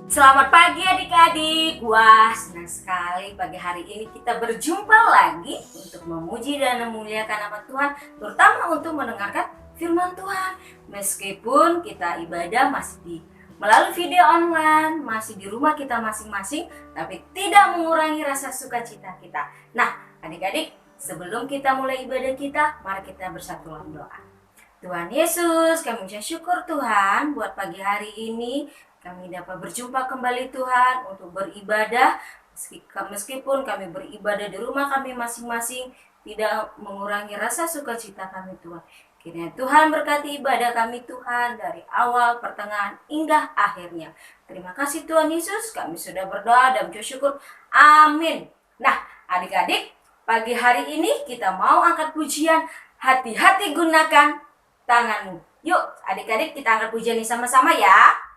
Selamat pagi adik-adik. Wah, senang sekali pagi hari ini kita berjumpa lagi untuk memuji dan memuliakan nama Tuhan, terutama untuk mendengarkan firman Tuhan. Meskipun kita ibadah masih melalui video online, masih di rumah kita masing-masing, tapi tidak mengurangi rasa sukacita kita. Nah, adik-adik, sebelum kita mulai ibadah kita, mari kita bersatu dalam doa. Tuhan Yesus, kami ucap syukur Tuhan buat pagi hari ini. Kami dapat berjumpa kembali Tuhan untuk beribadah. Meskipun kami beribadah di rumah kami masing-masing, tidak mengurangi rasa sukacita kami Tuhan. Kiranya Tuhan berkati ibadah kami Tuhan dari awal, pertengahan, hingga akhirnya. Terima kasih Tuhan Yesus, kami sudah berdoa dan bersyukur. Amin. Nah, adik-adik, pagi hari ini kita mau angkat pujian Hati-hati Gunakan Tanganmu. Yuk, adik-adik kita angkat pujian ini sama-sama ya.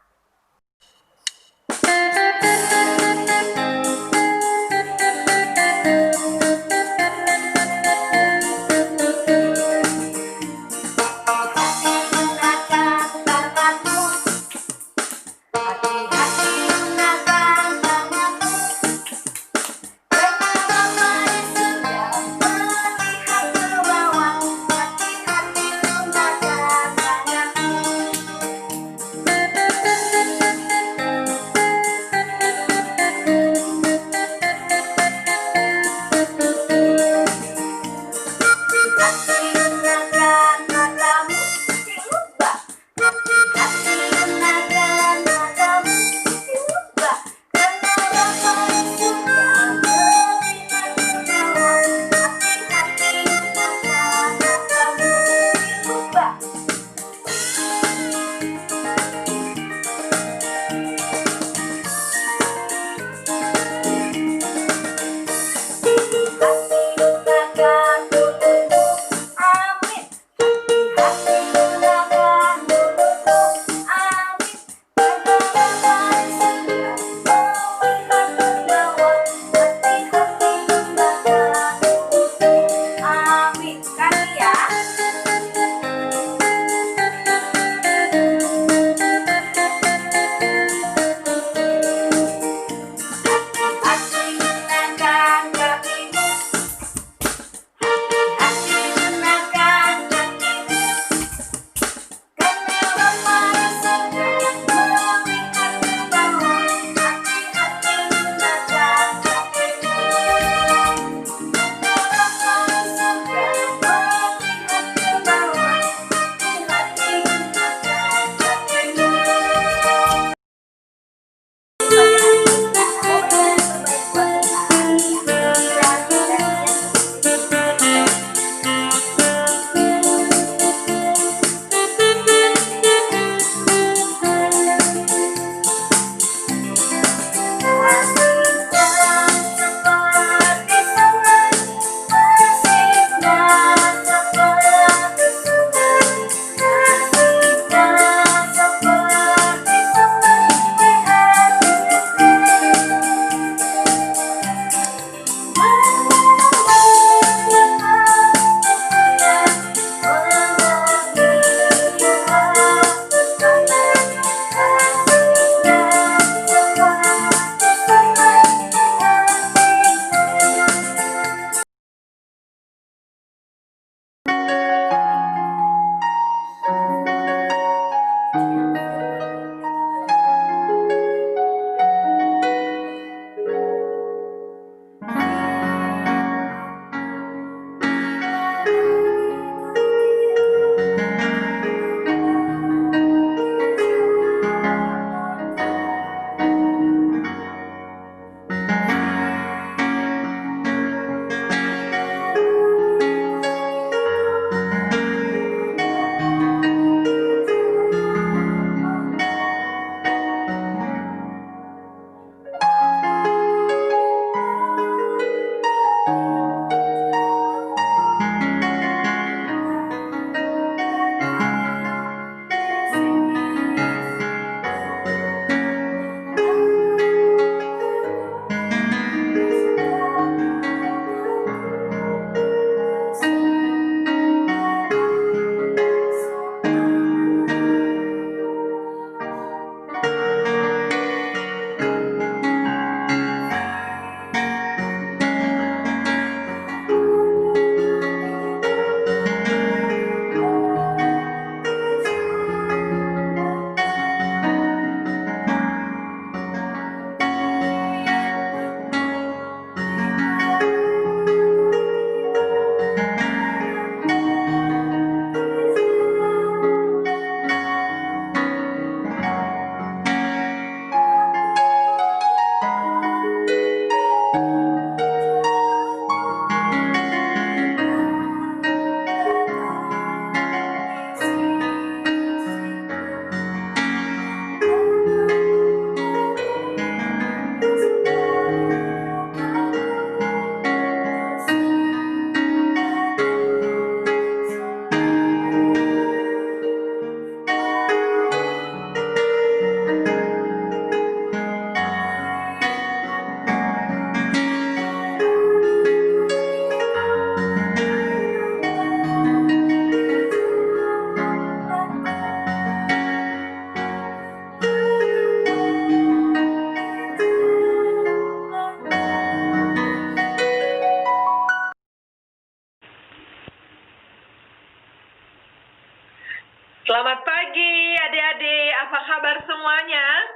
Selamat pagi adik-adik, apa kabar semuanya?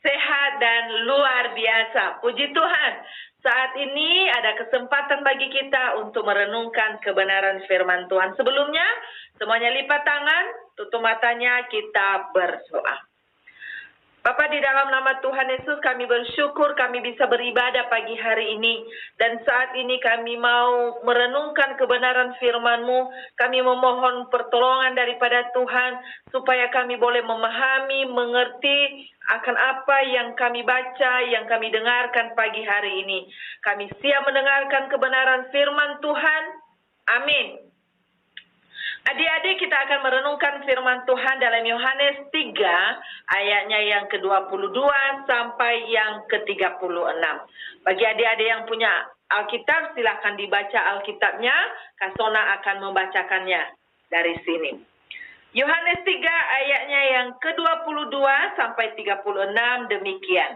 Sehat dan luar biasa, puji Tuhan. Saat ini ada kesempatan bagi kita untuk merenungkan kebenaran firman Tuhan. Sebelumnya, semuanya lipat tangan, tutup matanya, kita berdoa. Bapa, di dalam nama Tuhan Yesus kami bersyukur kami bisa beribadah pagi hari ini. Dan saat ini kami mau merenungkan kebenaran firman-Mu. Kami memohon pertolongan daripada Tuhan supaya kami boleh memahami, mengerti akan apa yang kami baca, yang kami dengarkan pagi hari ini. Kami siap mendengarkan kebenaran firman Tuhan. Amin. Adik-adik, kita akan merenungkan firman Tuhan dalam Yohanes 3 ayatnya yang ke-22 sampai yang ke-36. Bagi adik-adik yang punya Alkitab, silakan dibaca Alkitabnya. Kasona akan membacakannya dari sini. Yohanes 3 ayatnya yang ke-22 sampai 36 demikian.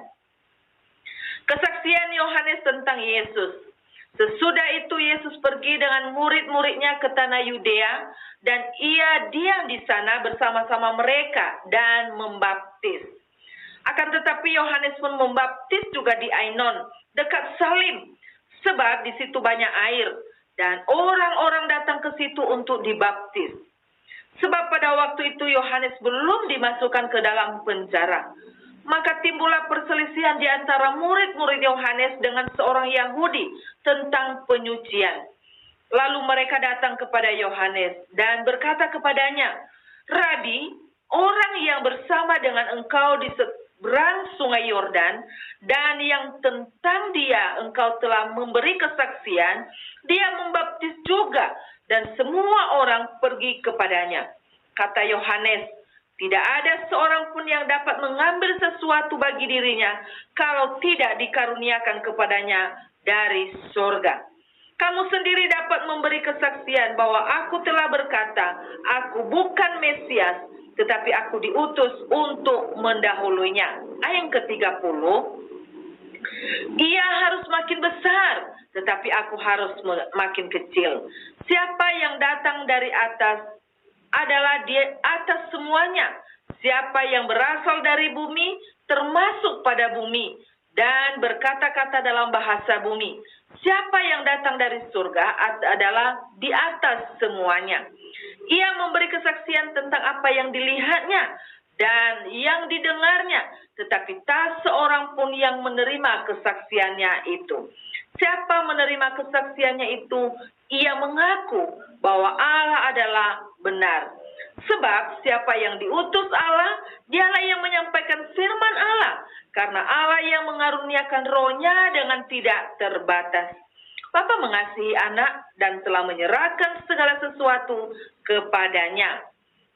Kesaksian Yohanes tentang Yesus. Sesudah itu Yesus pergi dengan murid-muridnya ke tanah Yudea dan ia diam di sana bersama-sama mereka dan membaptis. Akan tetapi Yohanes pun membaptis juga di Ainon, dekat Salim, sebab di situ banyak air dan orang-orang datang ke situ untuk dibaptis. Sebab pada waktu itu Yohanes belum dimasukkan ke dalam penjara. Maka timbullah perselisihan di antara murid-murid Yohanes dengan seorang Yahudi tentang penyucian. Lalu mereka datang kepada Yohanes dan berkata kepadanya, "Rabi, orang yang bersama dengan engkau di seberang sungai Yordan dan yang tentang dia engkau telah memberi kesaksian, dia membaptis juga dan semua orang pergi kepadanya." Kata Yohanes, "Tidak ada seorang pun yang dapat mengambil sesuatu bagi dirinya kalau tidak dikaruniakan kepadanya dari surga. Kamu sendiri dapat memberi kesaksian bahwa aku telah berkata, aku bukan Mesias, tetapi aku diutus untuk mendahulunya." Ayat ke-30, "Ia harus makin besar, tetapi aku harus makin kecil. Siapa yang datang dari atas adalah di atas semuanya. Siapa yang berasal dari bumi, termasuk pada bumi, dan berkata-kata dalam bahasa bumi. Siapa yang datang dari surga adalah di atas semuanya. Ia memberi kesaksian tentang apa yang dilihatnya dan yang didengarnya, tetapi tak seorang pun yang menerima kesaksiannya itu. Siapa menerima kesaksiannya itu, ia mengaku bahwa Allah adalah benar. Sebab siapa yang diutus Allah, dialah yang menyampaikan firman Allah, karena Allah yang mengaruniakan rohnya dengan tidak terbatas. Bapa mengasihi anak dan telah menyerahkan segala sesuatu kepadanya.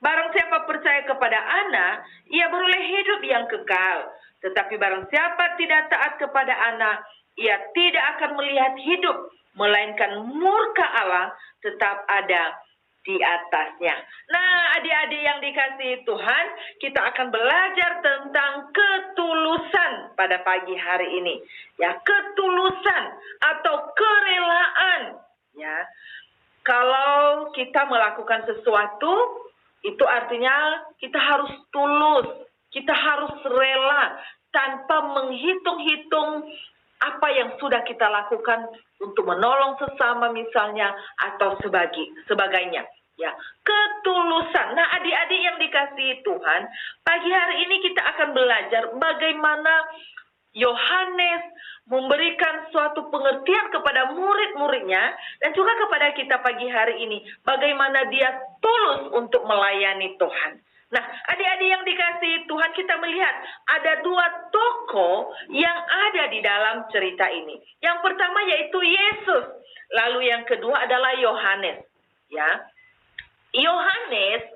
Barang siapa percaya kepada anak, ia beroleh hidup yang kekal. Tetapi barang siapa tidak taat kepada anak, ia tidak akan melihat hidup, melainkan murka Allah tetap ada di atasnya. Nah, adik-adik yang dikasihi Tuhan, kita akan belajar tentang ketulusan pada pagi hari ini. Ya, ketulusan atau kerelaan. Ya, kalau kita melakukan sesuatu, itu artinya kita harus tulus, kita harus rela tanpa menghitung-hitung apa yang sudah kita lakukan untuk menolong sesama misalnya atau sebagainya. Ya, ketulusan. Nah, adik-adik yang dikasihi Tuhan, pagi hari ini kita akan belajar bagaimana Yohanes memberikan suatu pengertian kepada murid-muridnya dan juga kepada kita pagi hari ini, bagaimana dia tulus untuk melayani Tuhan. Nah, adik-adik yang dikasihi Tuhan, kita melihat ada dua tokoh yang ada di dalam cerita ini. Yang pertama yaitu Yesus, lalu yang kedua adalah Yohanes. Ya, Yohanes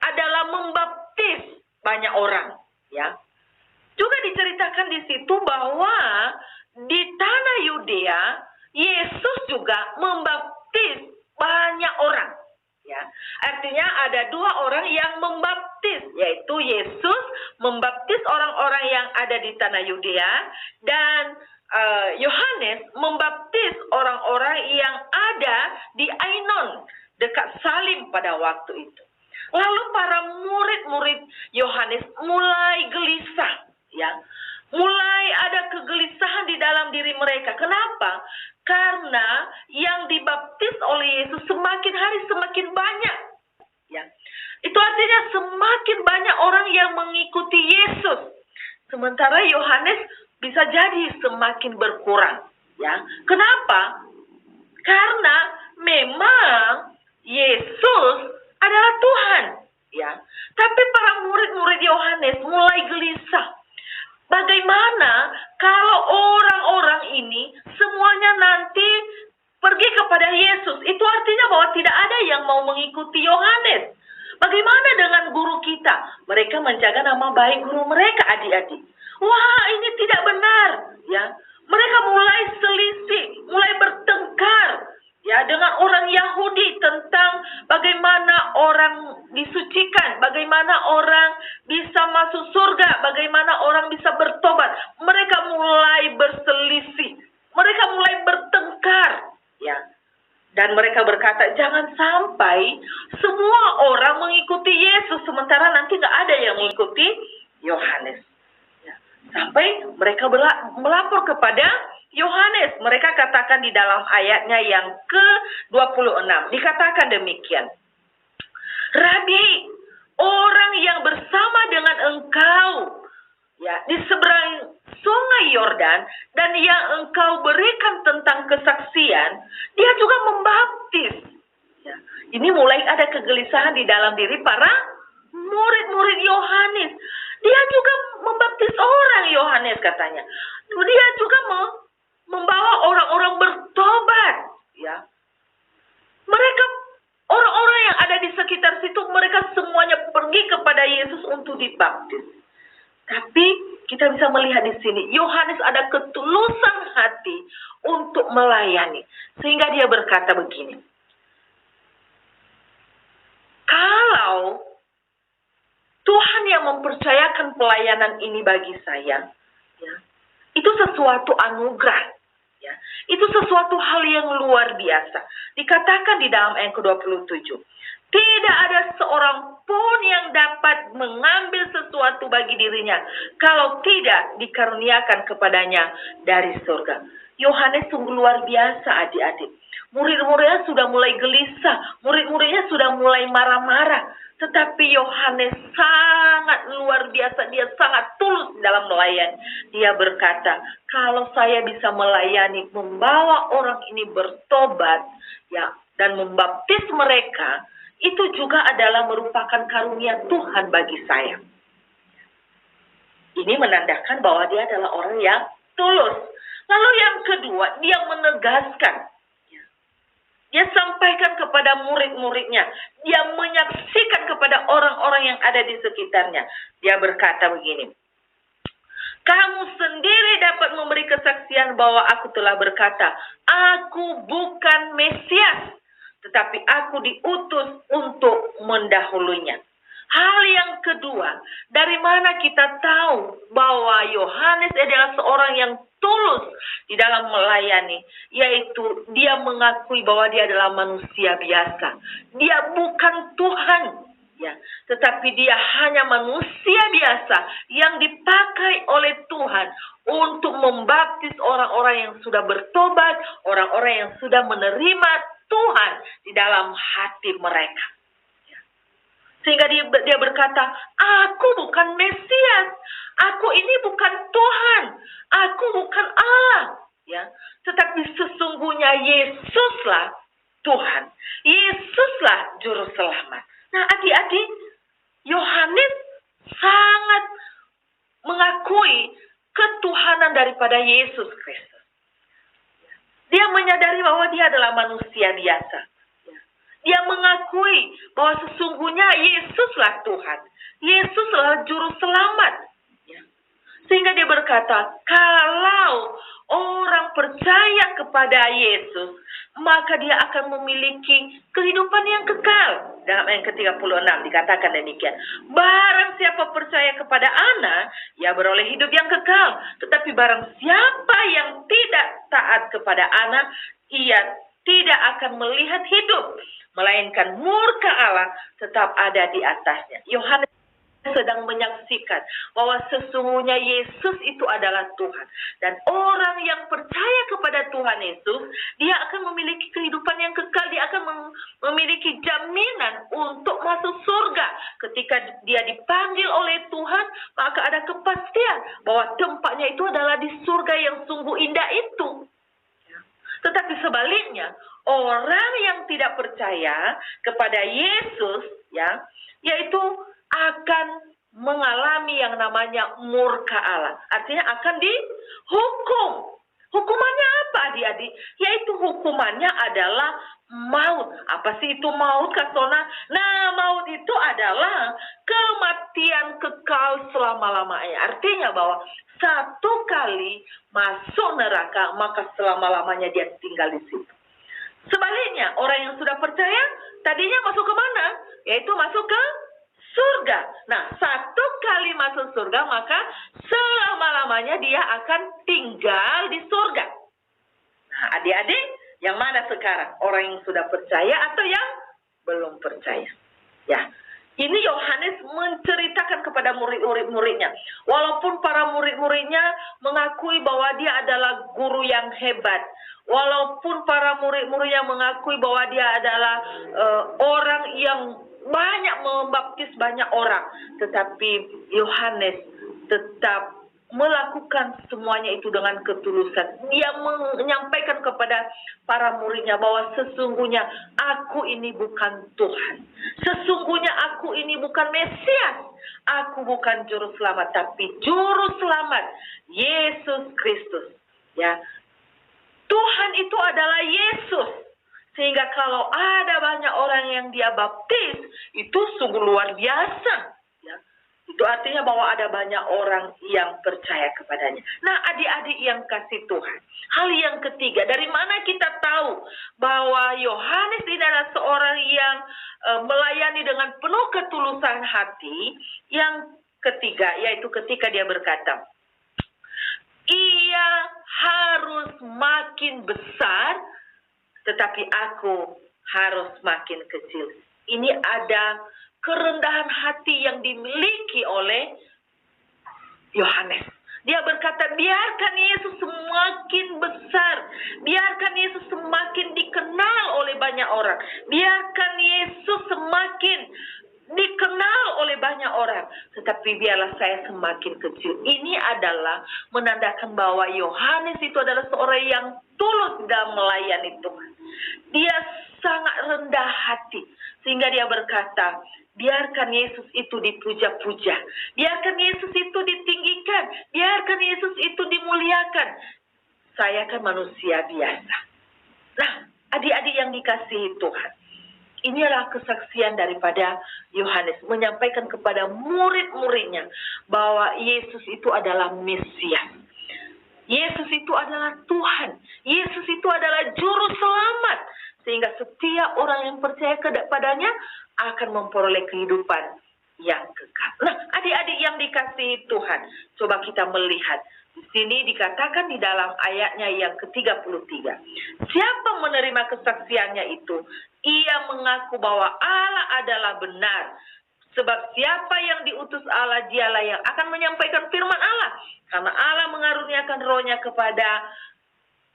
adalah membaptis banyak orang. Ya, juga diceritakan di situ bahwa di tanah Yudea, Yesus juga membaptis banyak orang. Ya, artinya ada dua orang yang membaptis, yaitu Yesus membaptis orang-orang yang ada di tanah Yudea dan Yohanes membaptis orang-orang yang ada di Ainon dekat Salim pada waktu itu. Lalu para murid-murid Yohanes mulai gelisah, ya. Mulai ada kegelisahan di dalam diri mereka. Kenapa? Karena yang dibaptis oleh Yesus semakin hari semakin banyak, ya. Itu artinya semakin banyak orang yang mengikuti Yesus. Sementara Yohanes bisa jadi semakin berkurang, ya. Kenapa? Karena memang Yesus adalah Tuhan, ya. Tapi para murid-murid Yohanes mulai gelisah. Bagaimana kalau orang-orang ini semuanya nanti pergi kepada Yesus? Itu artinya bahwa tidak ada yang mau mengikuti Yohanes. Bagaimana dengan guru kita? Mereka menjaga nama baik guru mereka, adik-adik. Wah, ini tidak benar, ya. Mereka mulai selisih, mulai bertengkar, ya, dengan orang Yahudi tentang bagaimana orang disucikan, bagaimana orang bisa masuk surga, bagaimana orang bisa bertobat. Mereka mulai berselisih, mereka mulai bertengkar, ya. Dan mereka berkata, jangan sampai semua orang mengikuti Yesus, sementara nanti nggak ada yang mengikuti Yohanes. Ya. Sampai mereka melapor kepada Yohanes. Mereka katakan di dalam ayatnya yang ke-26. Dikatakan demikian. Rabi, orang yang bersama dengan engkau, ya, di seberang sungai Yordan, dan yang engkau berikan tentang kesaksian, dia juga membaptis. Ya. Ini mulai ada kegelisahan di dalam diri para murid-murid Yohanes. Dia juga membaptis orang, Yohanes katanya. Dia juga membawa orang-orang bertobat, ya. Mereka, orang-orang yang ada di sekitar situ, mereka semuanya pergi kepada Yesus untuk dibaptis. Tapi kita bisa melihat di sini, Yohanes ada ketulusan hati untuk melayani. Sehingga dia berkata begini, kalau Tuhan yang mempercayakan pelayanan ini bagi saya, ya, itu sesuatu anugerah. Ya, itu sesuatu hal yang luar biasa. Dikatakan di dalam ayat ke-27. Tidak ada seorang pun yang dapat mengambil sesuatu bagi dirinya kalau tidak dikaruniakan kepadanya dari surga. Yohanes sungguh luar biasa, adik-adik. Murid-muridnya sudah mulai gelisah. Murid-muridnya sudah mulai marah-marah. Tetapi Yohanes sangat luar biasa. Dia sangat tulus dalam melayani. Dia berkata, kalau saya bisa melayani, membawa orang ini bertobat, ya, dan membaptis mereka, itu juga adalah merupakan karunia Tuhan bagi saya. Ini menandakan bahwa dia adalah orang yang tulus. Lalu yang kedua, dia menegaskan. Dia sampaikan kepada murid-muridnya. Dia menyaksikan kepada orang-orang yang ada di sekitarnya. Dia berkata begini, kamu sendiri dapat memberi kesaksian bahwa aku telah berkata, aku bukan Mesias, tetapi aku diutus untuk mendahulunya. Hal yang kedua, dari mana kita tahu bahwa Yohanes adalah seorang yang tulus di dalam melayani, yaitu dia mengakui bahwa dia adalah manusia biasa. Dia bukan Tuhan, ya, tetapi dia hanya manusia biasa yang dipakai oleh Tuhan untuk membaptis orang-orang yang sudah bertobat, orang-orang yang sudah menerima Tuhan di dalam hati mereka. Sehingga dia berkata, aku bukan Mesias, aku ini bukan Tuhan, aku bukan Allah, ya. Tetapi sesungguhnya Yesuslah Tuhan, Yesuslah juru selamat. Nah, adik-adik, Yohanes sangat mengakui ketuhanan daripada Yesus Kristus. Dia menyadari bahwa dia adalah manusia biasa. Dia mengakui bahwa sesungguhnya Yesuslah Tuhan. Yesuslah juru selamat. Sehingga dia berkata, kalau orang percaya kepada Yesus, maka dia akan memiliki kehidupan yang kekal. Dalam ayat ke-36 dikatakan demikian. Barang siapa percaya kepada Anak, ia beroleh hidup yang kekal. Tetapi barang siapa yang tidak taat kepada Anak, ia tidak akan melihat hidup, melainkan murka Allah tetap ada di atasnya. Yohanes sedang menyaksikan bahwa sesungguhnya Yesus itu adalah Tuhan. Dan orang yang percaya kepada Tuhan Yesus, dia akan memiliki kehidupan yang kekal. Dia akan memiliki jaminan untuk masuk surga. Ketika dia dipanggil oleh Tuhan, maka ada kepastian bahwa tempatnya itu adalah di surga yang sungguh indah itu. Tetapi sebaliknya, orang yang tidak percaya kepada Yesus, yaitu akan mengalami yang namanya murka Allah. Artinya akan dihukum. Hukumannya apa, adik-adik? Yaitu hukumannya adalah maut. Apa sih itu maut, Kak Sona? Nah, maut itu adalah kematian kekal selama-lamanya. Artinya bahwa satu kali masuk neraka, maka selama-lamanya dia tinggal di situ. Sebaliknya, orang yang sudah percaya, tadinya masuk ke mana? Yaitu masuk ke surga. Nah, satu kali masuk surga, maka selama-lamanya dia akan tinggal di surga. Nah, adik-adik, yang mana sekarang? Orang yang sudah percaya atau yang belum percaya? Ya, ini Yohanes menceritakan kepada murid-muridnya. Walaupun para murid-muridnya mengakui bahwa dia adalah guru yang hebat. Walaupun para murid-muridnya mengakui bahwa dia adalah orang yang banyak membaptis banyak orang, tetapi Yohanes tetap melakukan semuanya itu dengan ketulusan. Dia menyampaikan kepada para muridnya bahwa sesungguhnya aku ini bukan Tuhan. Sesungguhnya aku ini bukan Mesias. Aku bukan juru selamat, tapi juru selamat Yesus Kristus. Ya, Tuhan itu adalah Yesus. Sehingga kalau ada banyak orang yang dia baptis, itu sungguh luar biasa. Ya. Itu artinya bahwa ada banyak orang yang percaya kepadanya. Nah, adik-adik yang kasih Tuhan. Hal yang ketiga, dari mana kita tahu bahwa Yohanes ini adalah seorang yang melayani dengan penuh ketulusan hati. Yang ketiga, yaitu ketika dia berkata, ia harus makin besar, tetapi aku harus makin kecil. Ini ada kerendahan hati yang dimiliki oleh Yohanes. Dia berkata, biarkan Yesus semakin besar. Biarkan Yesus semakin dikenal oleh banyak orang. Biarkan Yesus semakin dikenal oleh banyak orang. Tetapi biarlah saya semakin kecil. Ini adalah menandakan bahwa Yohanes itu adalah seorang yang tulus dalam melayani Tuhan. Dia sangat rendah hati. Sehingga dia berkata, biarkan Yesus itu dipuja-puja. Biarkan Yesus itu ditinggikan. Biarkan Yesus itu dimuliakan. Saya kan manusia biasa. Nah, adik-adik yang dikasihi Tuhan, inilah kesaksian daripada Yohanes menyampaikan kepada murid-muridnya bahwa Yesus itu adalah Mesias. Yesus itu adalah Tuhan. Yesus itu adalah juru selamat. Sehingga setiap orang yang percaya kepadanya akan memperoleh kehidupan yang kekal. Nah, adik-adik yang dikasihi Tuhan, coba kita melihat. Di sini dikatakan di dalam ayatnya yang ke-33. Siapa menerima kesaksiannya itu? Ia mengaku bahwa Allah adalah benar. Sebab siapa yang diutus Allah, dialah yang akan menyampaikan firman Allah. Karena Allah mengaruniakan rohnya kepada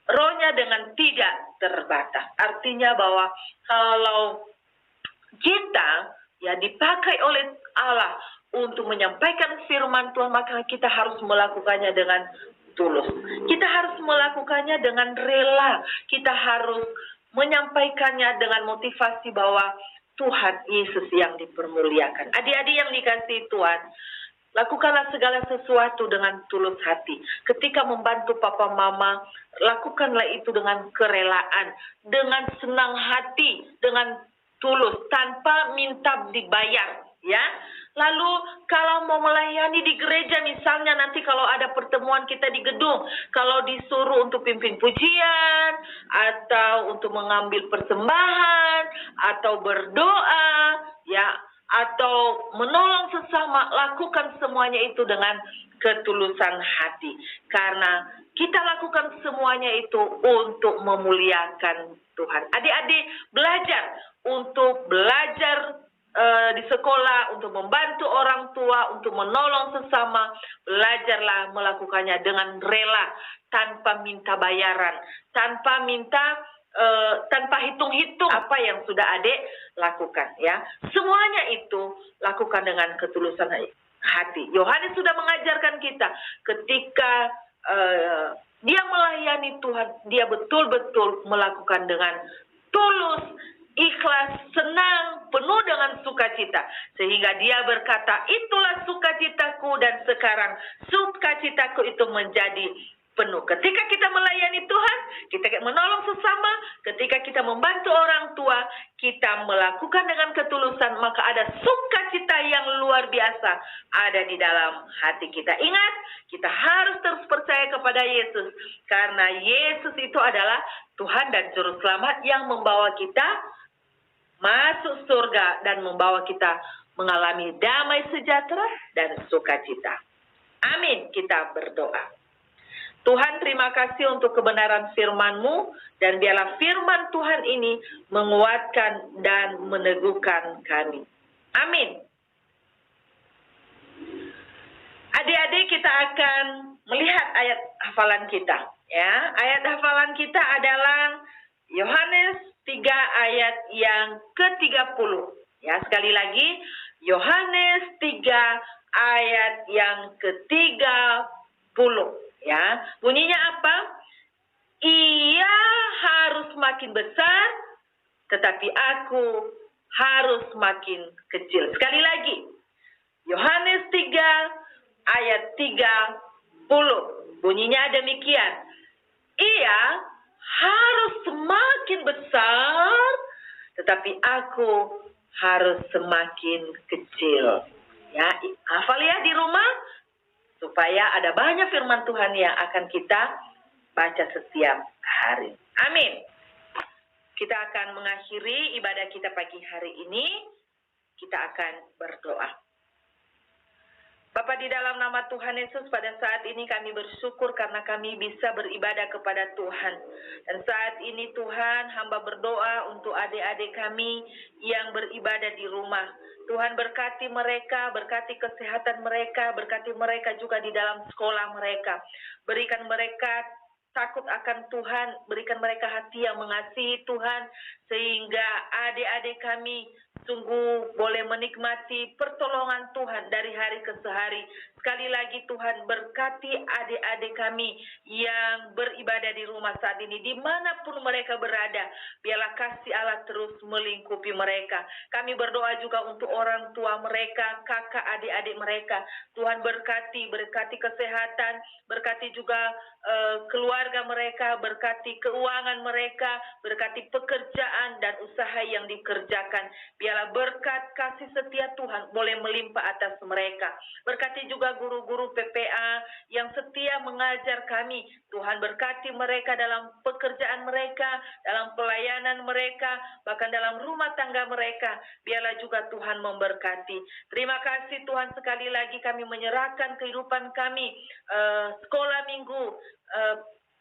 rohnya dengan tidak terbatas. Artinya bahwa kalau kita dipakai oleh Allah untuk menyampaikan firman Tuhan, maka kita harus melakukannya dengan tulus. Kita harus melakukannya dengan rela. Kita harus menyampaikannya dengan motivasi bahwa Tuhan Yesus yang dipermuliakan. Adik-adik yang dikasihi Tuhan, lakukanlah segala sesuatu dengan tulus hati. Ketika membantu papa mama, lakukanlah itu dengan kerelaan, dengan senang hati, dengan tulus, tanpa minta dibayar. Ya, lalu kalau mau melayani di gereja, misalnya nanti kalau ada pertemuan kita di gedung, kalau disuruh untuk pimpin pujian, atau untuk mengambil persembahan, atau berdoa, atau menolong sesama, lakukan semuanya itu dengan ketulusan hati. Karena kita lakukan semuanya itu untuk memuliakan Tuhan. Adik-adik belajar untuk belajar di sekolah, untuk membantu orang tua, untuk menolong sesama. Belajarlah melakukannya dengan rela, tanpa minta bayaran, tanpa hitung-hitung apa yang sudah adik lakukan, ya. Semuanya itu lakukan dengan ketulusan hati. Yohanes sudah mengajarkan kita ketika dia melayani Tuhan, dia betul-betul melakukan dengan tulus, ikhlas, senang, penuh dengan sukacita. Sehingga dia berkata, itulah sukacitaku, dan sekarang sukacitaku itu menjadi penuh. Ketika kita melayani Tuhan, kita menolong sesama, ketika kita membantu orang tua, kita melakukan dengan ketulusan, maka ada sukacita yang luar biasa ada di dalam hati kita. Ingat, kita harus terus percaya kepada Yesus, karena Yesus itu adalah Tuhan dan Juru Selamat yang membawa kita masuk surga dan membawa kita mengalami damai sejahtera dan sukacita. Amin. Kita berdoa. Tuhan, terima kasih untuk kebenaran firman-Mu, dan biarlah firman Tuhan ini menguatkan dan meneguhkan kami. Amin. Adik-adik, kita akan melihat ayat hafalan kita. Ya, ayat hafalan kita adalah Yohanes 3 ayat yang ke-30. Ya, sekali lagi, Yohanes 3 ayat yang ke-30. Ya, bunyinya apa? Ia harus makin besar, tetapi aku harus makin kecil. Sekali lagi, Yohanes 3 ayat 30. Bunyinya demikian. Ia harus semakin besar, tetapi aku harus semakin kecil. Ya, hafal ya di rumah, supaya ada banyak firman Tuhan yang akan kita baca setiap hari. Amin. Kita akan mengakhiri ibadah kita pagi hari ini. Kita akan berdoa. Bapa, di dalam nama Tuhan Yesus, pada saat ini kami bersyukur karena kami bisa beribadah kepada Tuhan. Dan saat ini Tuhan, hamba berdoa untuk adik-adik kami yang beribadah di rumah. Tuhan, berkati mereka, berkati kesehatan mereka, berkati mereka juga di dalam sekolah mereka. Berikan mereka takut akan Tuhan, berikan mereka hati yang mengasihi Tuhan, sehingga adik-adik kami sungguh boleh menikmati pertolongan Tuhan dari hari ke hari. Sekali lagi Tuhan, berkati adik-adik kami yang beribadah di rumah saat ini, dimanapun mereka berada, biarlah kasih Allah terus melingkupi mereka. Kami berdoa juga untuk orang tua mereka, kakak adik-adik mereka. Tuhan berkati kesehatan, berkati juga keluarga mereka, berkati keuangan mereka, berkati pekerjaan dan usaha yang dikerjakan. Biarlah berkat kasih setia Tuhan boleh melimpah atas mereka. Berkati juga guru-guru PPA yang setia mengajar kami. Tuhan, berkati mereka dalam pekerjaan mereka, dalam pelayanan mereka, bahkan dalam rumah tangga mereka. Biarlah juga Tuhan memberkati. Terima kasih Tuhan, sekali lagi kami menyerahkan kehidupan kami, sekolah minggu,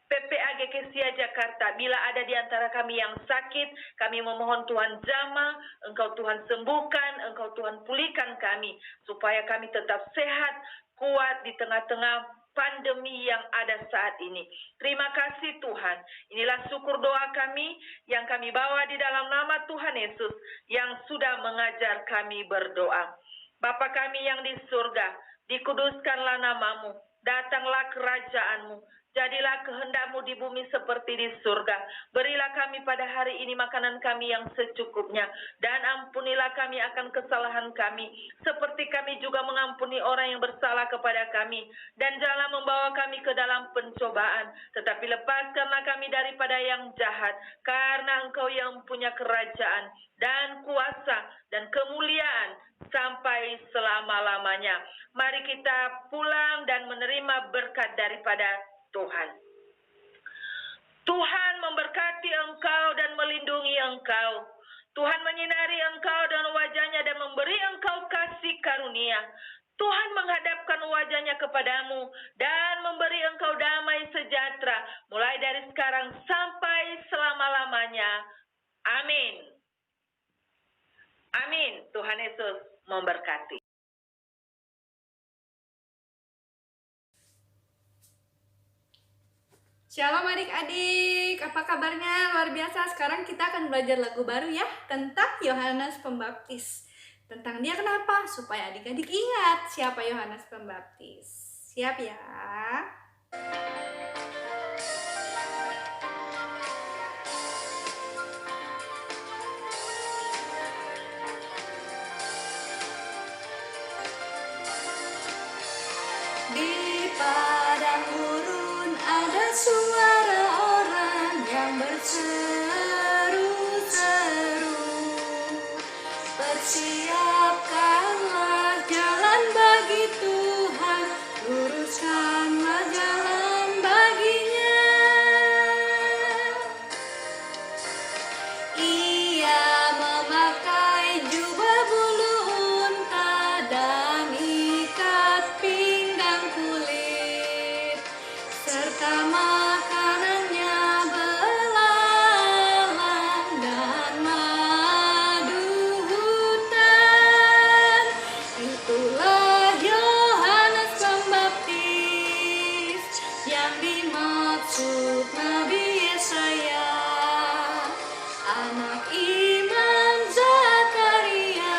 PPA GKSIA Jakarta. Bila ada di antara kami yang sakit, kami memohon Tuhan jamah, Engkau Tuhan sembuhkan, Engkau Tuhan pulihkan kami, supaya kami tetap sehat, kuat di tengah-tengah pandemi yang ada saat ini. Terima kasih Tuhan. Inilah syukur doa kami yang kami bawa di dalam nama Tuhan Yesus yang sudah mengajar kami berdoa. Bapa kami yang di surga, dikuduskanlah namamu, datanglah kerajaanmu, jadilah kehendak-Mu di bumi seperti di surga. Berilah kami pada hari ini makanan kami yang secukupnya, dan ampunilah kami akan kesalahan kami, seperti kami juga mengampuni orang yang bersalah kepada kami. Dan janganlah membawa kami ke dalam pencobaan, tetapi lepaskanlah kami daripada yang jahat, karena Engkau yang punya kerajaan dan kuasa dan kemuliaan sampai selama-lamanya. Mari kita pulang dan menerima berkat daripada Tuhan. Tuhan memberkati engkau dan melindungi engkau. Tuhan menyinari engkau dan wajahnya dan memberi engkau kasih karunia. Tuhan menghadapkan wajahnya kepadamu dan memberi engkau damai sejahtera mulai dari sekarang sampai selama-lamanya. Amin. Amin. Tuhan Yesus memberkati. Shalom adik-adik, apa kabarnya? Luar biasa, sekarang kita akan belajar lagu baru ya, tentang Yohanes Pembaptis. Tentang dia kenapa? Supaya adik-adik ingat siapa Yohanes Pembaptis. Siap ya? Di padang gurun ada suara orang yang berseru-seru, persiapkanlah jalan bagi Tuhan, luruskanlah jalan baginya. Ia memakai jubah bulu unta dan ikat pinggang kulit, serta makanannya belalang dan madu hutan. Itulah Yohanes Pembaptis yang dimaksud Nabi Yesaya, anak Imam Zakaria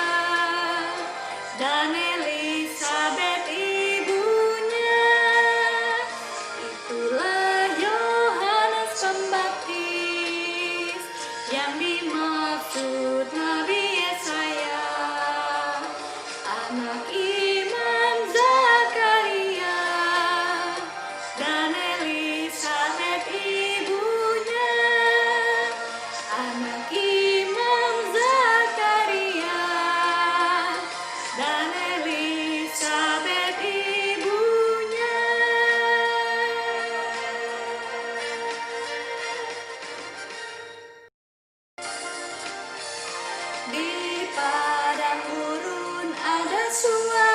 dan Elisabet ibunya. Itulah Yohanes Pembaptis yang dimaksud Nabi Yesaya, anak Imam Zakaria dan Elisabet ibunya. Anak Imam Zakaria dan Elisabet ibunya. Di padang gurun ada suara